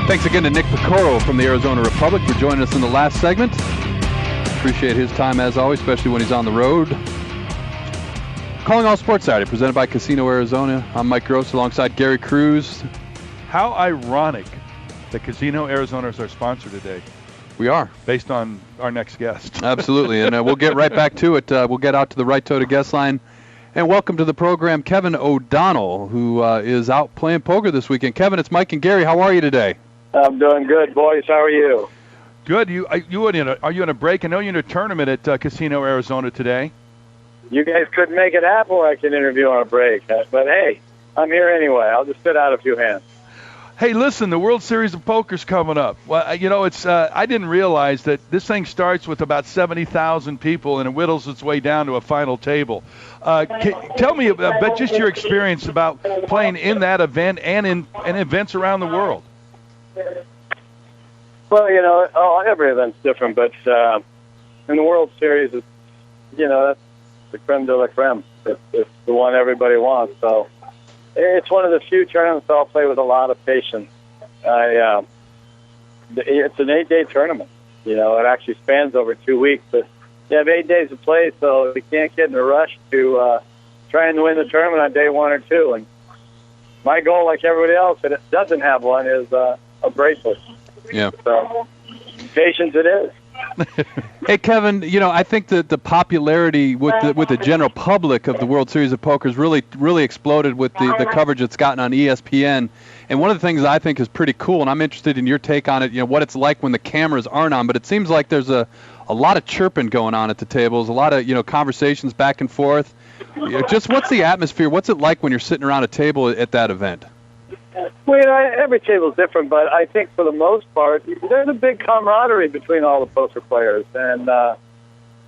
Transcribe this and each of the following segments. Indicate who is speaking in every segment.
Speaker 1: Thanks again to Nick Piccolo from the Arizona Republic for joining us in the last segment. Appreciate his time as always, especially when he's on the road. Calling All Sports Saturday, presented by Casino Arizona. I'm Mike Gross alongside Gary Cruz.
Speaker 2: How ironic that Casino Arizona is our sponsor today.
Speaker 1: We are.
Speaker 2: Based on our next guest.
Speaker 1: Absolutely, and we'll get right back to it. We'll get out to the Right Toe to Guest line. And welcome to the program, Kevin O'Donnell, who is out playing poker this weekend. Kevin, it's Mike and Gary. How are you today?
Speaker 3: I'm doing good, boys. How are you?
Speaker 2: Good. Are you in a break? I know you're in a tournament at Casino Arizona today.
Speaker 3: You guys couldn't make it happen where I can interview on a break. But, hey, I'm here anyway. I'll just sit out a few hands.
Speaker 2: Hey, listen, the World Series of Poker's coming up. Well, it's I didn't realize that this thing starts with about 70,000 people and it whittles its way down to a final table. Tell me about just your experience about playing in that event and in events around the world.
Speaker 3: Well, every event's different, but in the World Series, it's, that's the creme de la creme. It's the one everybody wants. So it's one of the few tournaments I'll play with a lot of patience. It's an 8-day tournament. It actually spans over 2 weeks, but you have 8 days to play, so you can't get in a rush to try and win the tournament on day 1 or 2. And my goal, like everybody else that doesn't have one, is a bracelet.
Speaker 1: Yeah.
Speaker 3: So patience it is.
Speaker 1: Hey, Kevin, I think that the popularity with the general public of the World Series of Poker has really exploded with the coverage it's gotten on ESPN. And one of the things I think is pretty cool, and I'm interested in your take on it, what it's like when the cameras aren't on, but it seems like there's a lot of chirping going on at the tables, a lot of, conversations back and forth. Just what's the atmosphere? What's it like when you're sitting around a table at that event?
Speaker 3: Well, every table's different, but I think for the most part, there's a big camaraderie between all the poker players, and a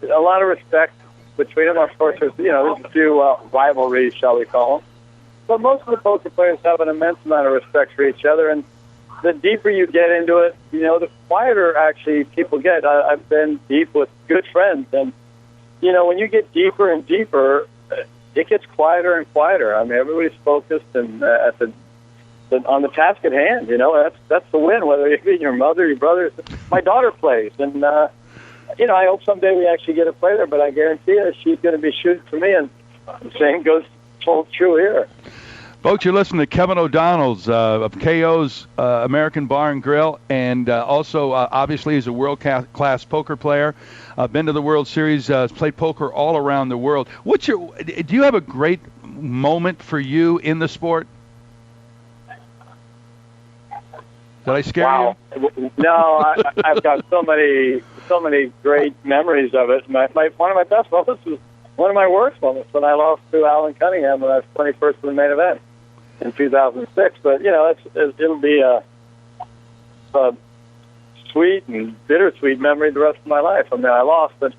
Speaker 3: lot of respect between them. Of course, there's a few rivalries, shall we call them. But most of the poker players have an immense amount of respect for each other, and the deeper you get into it, the quieter actually people get. I've been deep with good friends, and, when you get deeper and deeper, it gets quieter and quieter. I mean, everybody's focused and on the task at hand. That's the win, whether it be your mother, your brother. My daughter plays, and, I hope someday we actually get to play there, but I guarantee you she's going to be shooting for me, and the same goes true here.
Speaker 2: Folks, you're listening to Kevin O'Donnell's of KO's American Bar and Grill, and also obviously he's a world-class poker player. Been to the World Series, played poker all around the world. Do you have a great moment for you in the sport? Did I scare
Speaker 3: you? No, I've got so many great memories of it. One of my best moments was one of my worst moments when I lost to Alan Cunningham when I was 21st in the main event in 2006. But it'll be a sweet and bittersweet memory the rest of my life. I mean, I lost, but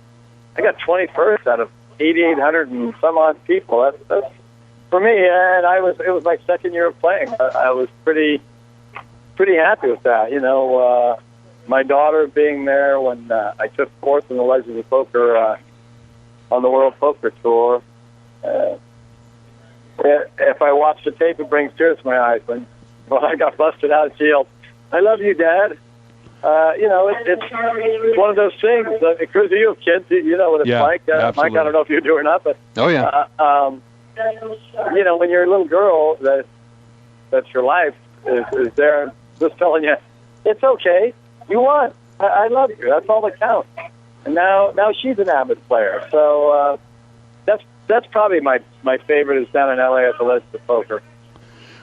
Speaker 3: I got 21st out of 8,800 and some odd people. That's for me, and it was my second year of playing. I was pretty happy with that. My daughter being there when I took fourth in the Legends of Poker on the World Poker Tour. If I watch the tape, it brings tears to my eyes. When I got busted out, she yelled, "I love you, Dad." It's one of those things. Because you have kids, you know what it's like. Mike, I don't know if you do or not, but
Speaker 1: oh yeah.
Speaker 3: When you're a little girl, that's your life is there. Just telling you, it's okay. You won. I love you. That's all that counts. And now she's an avid player. So that's probably my favorite is down in LA at the Legends of Poker.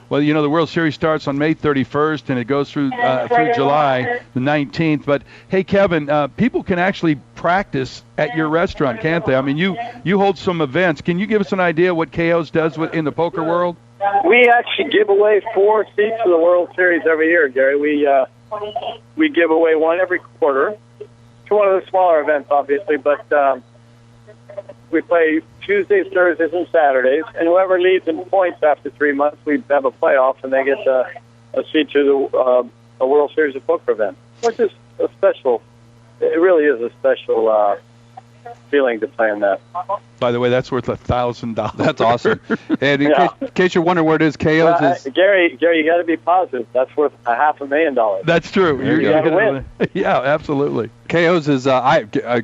Speaker 2: Well, the World Series starts on May 31st, and it goes through July the 19th. But, hey, Kevin, people can actually practice at your restaurant, can't they? I mean, you hold some events. Can you give us an idea what KO's does in the poker world?
Speaker 3: We actually give away 4 seats for the World Series every year, Gary. We give away one every quarter to one of the smaller events, obviously, but we play Tuesdays, Thursdays, and Saturdays, and whoever leads in points after 3 months, we have a playoff, and they get a seat to a World Series of Poker event, which is a special. It really is a special feeling to play in that.
Speaker 2: By the way, that's worth $1,000.
Speaker 1: That's awesome. And in
Speaker 3: Yeah.
Speaker 1: case you're wondering where it is, KO's
Speaker 3: Well,
Speaker 1: is.
Speaker 3: Gary, you got to be positive. That's worth $500,000.
Speaker 2: That's true.
Speaker 3: You gotta win.
Speaker 2: Yeah, absolutely.
Speaker 1: KO's is Kevin,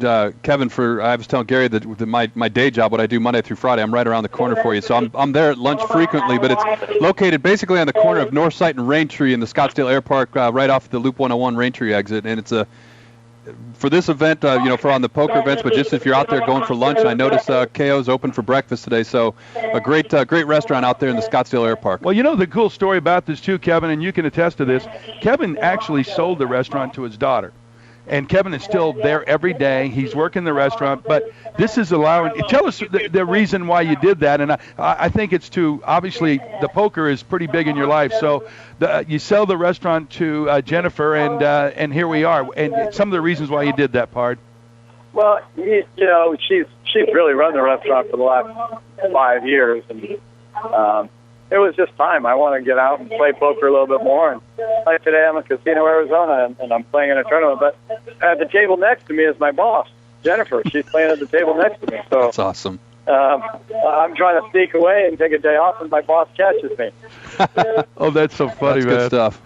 Speaker 1: I was telling Gary that my day job, what I do Monday through Friday, I'm right around the corner for you. So I'm there at lunch frequently, but it's located basically on the corner of Northsight and Raintree in the Scottsdale Air Park, right off the Loop 101 Raintree exit. And it's for this event, for on the poker events, but just if you're out there going for lunch, I noticed KO's open for breakfast today. So a great restaurant out there in the Scottsdale Air Park.
Speaker 2: Well, the cool story about this too, Kevin, and you can attest to this. Kevin actually sold the restaurant to his daughter. And Kevin is still there every day. He's working the restaurant, but this is allowing. Tell us the reason why you did that, and I think it's obviously the poker is pretty big in your life. So you sell the restaurant to Jennifer, and here we are. And some of the reasons why you did that, Pard.
Speaker 3: Well, she's really run the restaurant for the last 5 years, and it was just time. I want to get out and play poker a little bit more. And like today, I'm in Casino, Arizona, and I'm playing in a tournament. But at the table next to me is my boss, Jennifer. She's playing at the table next to me. So
Speaker 1: that's awesome.
Speaker 3: I'm trying to sneak away and take a day off, and my boss catches me.
Speaker 2: Oh, that's so funny,
Speaker 1: that's
Speaker 2: man.
Speaker 1: Good stuff.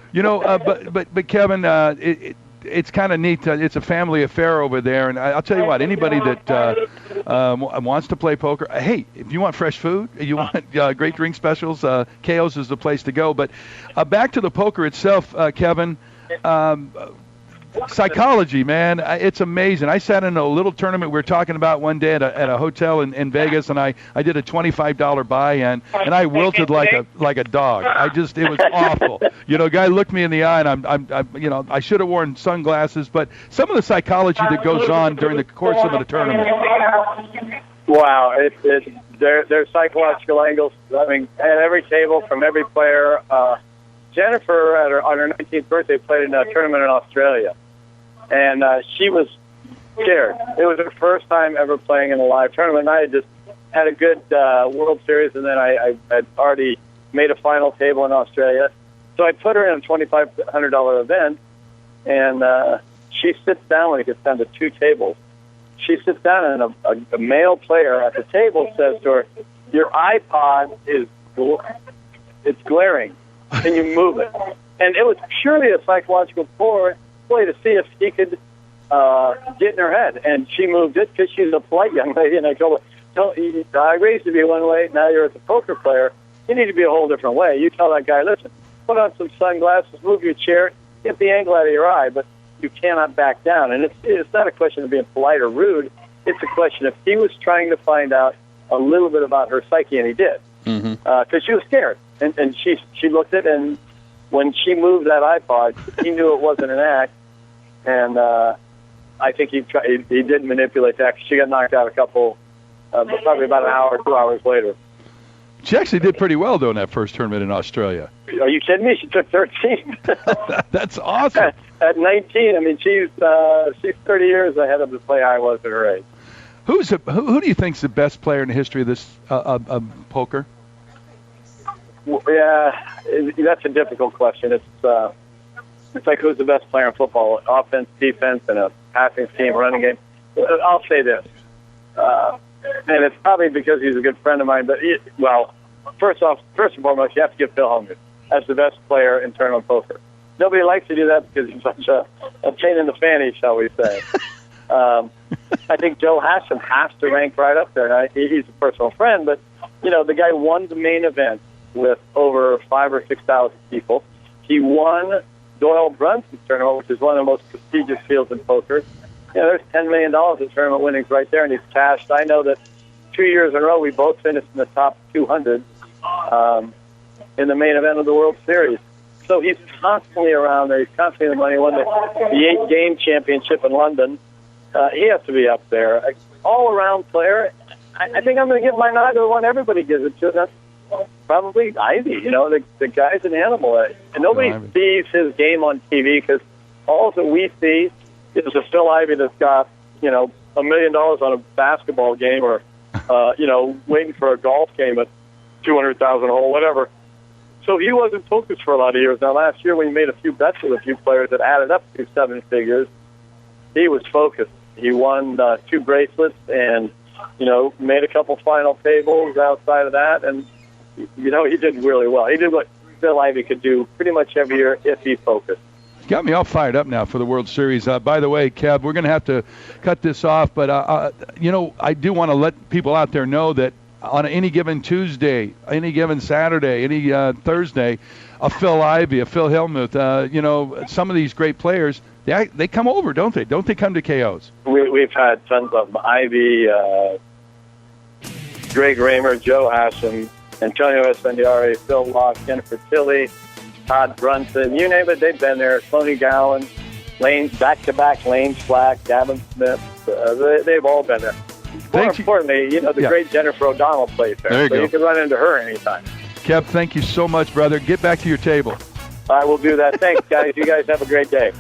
Speaker 2: But Kevin, it's kind of neat. It's a family affair over there, and I'll tell you what. Anybody that wants to play poker, hey, if you want fresh food, you want great drink specials, KO's is the place to go. But back to the poker itself, Kevin. Psychology, man, it's amazing. I sat in a little tournament we were talking about one day at a hotel in Vegas, and I did a $25 buy-in, and I wilted like a dog. It was awful. A guy looked me in the eye, and I should have worn sunglasses. But some of the psychology that goes on during the course of the tournament.
Speaker 3: Wow, there's psychological angles. I mean, at every table from every player. Jennifer, on her 19th birthday, played in a tournament in Australia, and she was scared. It was her first time ever playing in a live tournament. I had just had a good World Series, and then I had already made a final table in Australia. So I put her in a $2,500 event, and she sits down when it gets down to 2 tables. She sits down, and a male player at the table says to her, "Your iPod it's glaring. Can you move it?" And it was purely a psychological play to see if he could get in her head. And she moved it because she's a polite young lady. And I told her, I raised you to be one way, now you're as a poker player. You need to be a whole different way. You tell that guy, listen, put on some sunglasses, move your chair, get the angle out of your eye, but you cannot back down. And it's not a question of being polite or rude. It's a question of he was trying to find out a little bit about her psyche, and he did. Because she was scared. And she looked at it, and when she moved that iPod, he knew it wasn't an act. And I think he did manipulate that. She got knocked out probably about an hour, 2 hours later.
Speaker 2: She actually did pretty well, though, in that first tournament in Australia.
Speaker 3: Are you kidding me? She took 13.
Speaker 2: That's awesome.
Speaker 3: At 19, I mean, she's 30 years ahead of the play I was at her age.
Speaker 2: Who do you think's the best player in the history of this poker?
Speaker 3: Yeah, that's a difficult question. It's like who's the best player in football? Offense, defense, and a passing scheme, running game. I'll say this, and it's probably because he's a good friend of mine. But first and foremost, you have to give Phil Hellmuth as the best player in tournament poker. Nobody likes to do that because he's such a pain in the fanny, shall we say. I think Joe Hashem has to rank right up there. He's a personal friend, but the guy won the main event with over 5,000 or 6,000 people. He won Doyle Brunson's tournament, which is one of the most prestigious fields in poker. There's $10 million in tournament winnings right there, and he's cashed. I know that 2 years in a row we both finished in the top 200 in the main event of the World Series. So he's constantly around there. He's constantly in the money. He won the 8-game championship in London. He has to be up there. All-around player. I think I'm going to give my nod to the one everybody gives it to. That's probably Ivy. The guy's an animal. And nobody sees his game on TV because all that we see is a Phil Ivey that's got, $1 million on a basketball game or, waiting for a golf game at 200,000 hole, whatever. So he wasn't focused for a lot of years. Now, last year when he made a few bets with a few players that added up to 7 figures, he was focused. He won 2 bracelets and, made a couple final tables outside of that. And, he did really well. He did what Phil Ivey could do pretty much every year if he focused.
Speaker 2: Got me all fired up now for the World Series. By the way, Kev, we're going to have to cut this off, but, I do want to let people out there know that on any given Tuesday, any given Saturday, any Thursday, a Phil Ivey, a Phil Hellmuth, some of these great players, they come over, don't they? Don't they come to KOs?
Speaker 3: We've had tons of Ivey, Greg Raymer, Joe Hashem, Antonio Esfandiari, Phil Locke, Jennifer Tilley, Todd Brunson, you name it, they've been there. Tony Gowan, Lane, back-to-back Lane Slack, Gavin Smith, they've all been there. More importantly, the great Jennifer O'Donnell plays there.
Speaker 1: There you go.
Speaker 3: You can run into her anytime.
Speaker 2: Kev, thank you so much, brother. Get back to your table.
Speaker 3: I will do that. Thanks, guys. You guys have a great day.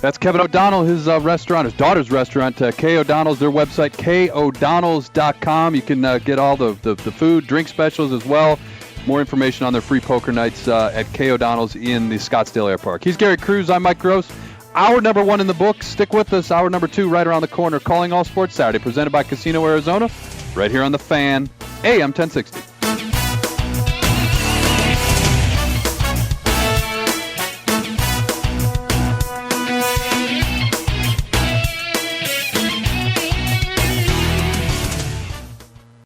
Speaker 1: That's Kevin O'Donnell, his restaurant, his daughter's restaurant, K. O'Donnell's, their website, kodonnells.com. You can get all the food, drink specials as well. More information on their free poker nights at K. O'Donnell's in the Scottsdale Air Park. He's Gary Cruz. I'm Mike Gross. Hour number 1 in the book. Stick with us. Hour number 2 right around the corner. Calling All Sports Saturday, presented by Casino Arizona, right here on The Fan, AM 1060.